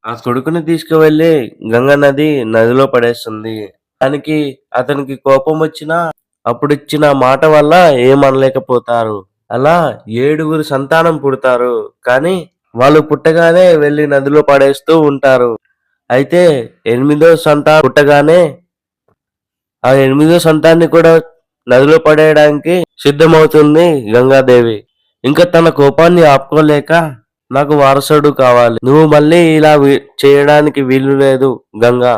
ఆ కొడుకుని తీసుకువెళ్ళి గంగా నదిలో పడేస్తుంది. దానికి అతనికి కోపమొచ్చినా అప్పుడిచ్చిన మాట వల్ల ఏమనలేకపోతారు. అలా 7గురు సంతానం పుడతారు. కానీ వాళ్ళు పుట్టగానే వెళ్లి నదిలో పడేస్తూ ఉంటారు. అయితే ఎనిమిదో సంతానం పుట్టగానే ఆ ఎనిమిదో సంతాన్ని కూడా నదిలో పడేయడానికి సిద్ధమవుతుంది గంగాదేవి. ఇంకా తన కోపాన్ని ఆపుకోలేక నాకు వారసుడు కావాలి. నువ్వు మళ్ళీ ఇలా చేయడానికి వీలు లేదు గంగా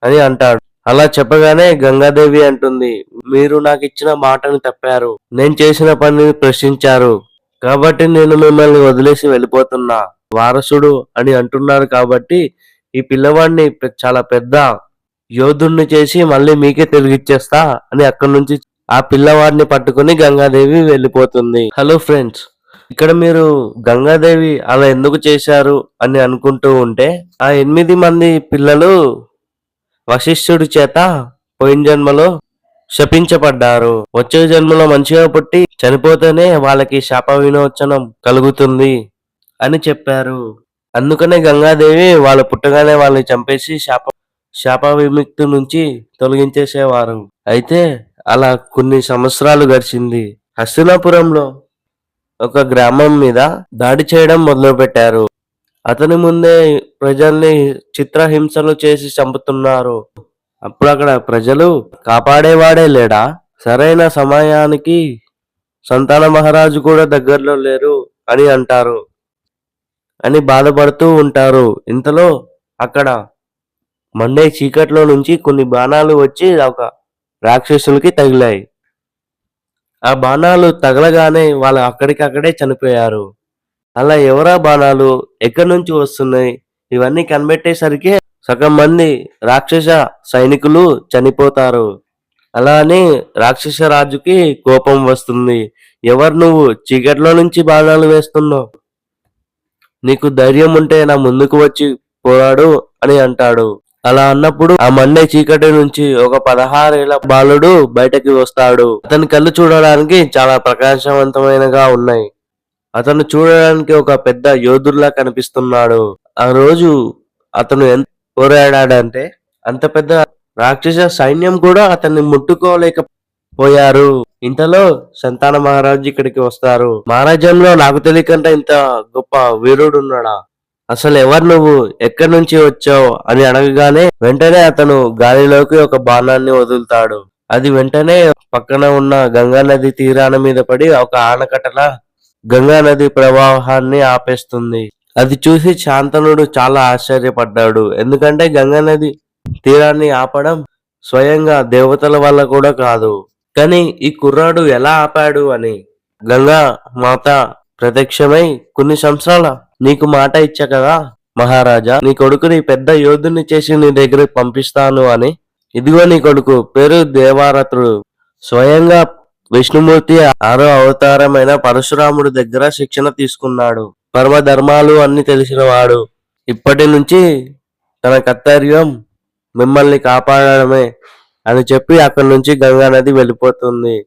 అని అంటాడు. అలా చెప్పగానే గంగాదేవి అంటుంది, మీరు నాకిచ్చిన మాటని తప్పారు. నేను చేసిన పనిని ప్రశ్నించారు. కాబట్టి నేను మిమ్మల్ని వదిలేసి వెళ్ళిపోతున్నా. వారసుడు అని అంటున్నారు కాబట్టి ఈ పిల్లవాడిని చాలా పెద్ద యోధుడిని చేసి మళ్ళీ మీకే తిరిగిచ్చేస్తా అని అక్కడి నుంచి ఆ పిల్లవాడిని పట్టుకుని గంగాదేవి వెళ్ళిపోతుంది. హలో ఫ్రెండ్స్, ఇక్కడ మీరు గంగాదేవి అలా ఎందుకు చేశారు అని అనుకుంటూ ఉంటే, ఆ 8 మంది పిల్లలు వశిష్ఠుడి చేత పోయిన జన్మలో శపించబడ్డారు. వచ్చే జన్మలో మంచిగా పుట్టి చనిపోతేనే వాళ్ళకి శాప విమోచనం కలుగుతుంది అని చెప్పారు. అందుకనే గంగాదేవి వాళ్ళు పుట్టగానే వాళ్ళని చంపేసి శాప విముక్తి నుంచి తొలగించేసేవారు. అయితే అలా కొన్ని సంవత్సరాలు గడిచింది. హస్తినాపురంలో ఒక గ్రామం మీద దాడి చేయడం మొదలుపెట్టారు. అతని ముందే ప్రజల్ని చిత్రహింసలు చేసి చంపుతున్నారు. అప్పుడు అక్కడ ప్రజలు కాపాడేవాడే లేడా? సరైన సమయానికి సంతాన మహారాజు కూడా దగ్గరలో లేరు అని అంటారు అని బాధపడుతూ ఉంటారు. ఇంతలో అక్కడ మండే చీకట్లో నుంచి కొన్ని బాణాలు వచ్చి ఒక రాక్షసులకి తగిలాయి. ఆ బాణాలు తగలగానే వాళ్ళు అక్కడికక్కడే చనిపోయారు. అలా ఎవరా బాణాలు ఎక్కడి నుంచి వస్తున్నాయి ఇవన్నీ కనిపెట్టేసరికి సగం మంది రాక్షస సైనికులు చనిపోతారు. అలా అని రాక్షస రాజుకి కోపం వస్తుంది. ఎవరు నువ్వు చీకట్లో నుంచి బాణాలు వేస్తున్నావు? నీకు ధైర్యం ఉంటే నా ముందుకు వచ్చి పోరాడు అని అంటాడు. అలా అన్నప్పుడు ఆ మండే చీకటి నుంచి ఒక 16 ఏళ్ల బాలుడు బయటకి వస్తాడు. అతని కళ్ళు చూడడానికి చాలా ప్రకాశవంతమైనగా ఉన్నాయి. అతను చూడడానికి ఒక పెద్ద యోధుడిలా కనిపిస్తున్నాడు. ఆ రోజు అతను ఎంత పోరాడాడంటే అంత పెద్ద రాక్షస సైన్యం కూడా అతన్ని ముట్టుకోలేకపోయారు. ఇంతలో సంతాన మహారాజు ఇక్కడికి వస్తారు. మహారాజ్యంలో నాకు తెలియకుండా ఇంత గొప్ప వీరుడు ఉన్నాడా? అసలు ఎవరు నువ్వు? ఎక్కడి నుంచి వచ్చావు అని అడగగానే వెంటనే అతను గాలిలోకి ఒక బాణాన్ని వదులుతాడు. అది వెంటనే పక్కన ఉన్న గంగా నది తీరాన మీద పడి ఒక ఆనకట్టలా గంగా నది ప్రవాహాన్ని ఆపేస్తుంది. అది చూసి శాంతనుడు చాలా ఆశ్చర్యపడ్డాడు. ఎందుకంటే గంగా నది తీరాన్ని ఆపడం స్వయంగా దేవతల వల్ల కూడా కాదు. కానీ ఈ కుర్రాడు ఎలా ఆపాడు అని గంగా మాత ప్రత్యక్షమై, కొన్ని సంవత్సరాల నీకు మాట ఇచ్చా కదా మహారాజా, నీ కొడుకుని పెద్ద యోధుని చేసి నీ దగ్గరికి పంపిస్తాను అని. ఇదిగో నీ కొడుకు, పేరు దేవారథుడు. స్వయంగా విష్ణుమూర్తి 6వ అవతారమైన పరశురాముడి దగ్గర శిక్షణ తీసుకున్నాడు. పరమ ధర్మాలు అన్ని తెలిసినవాడు. ఇప్పటి నుంచి తన కర్తవ్యం మిమ్మల్ని కాపాడడమే అని చెప్పి అక్కడి నుంచి గంగా నది వెళ్ళిపోతుంది.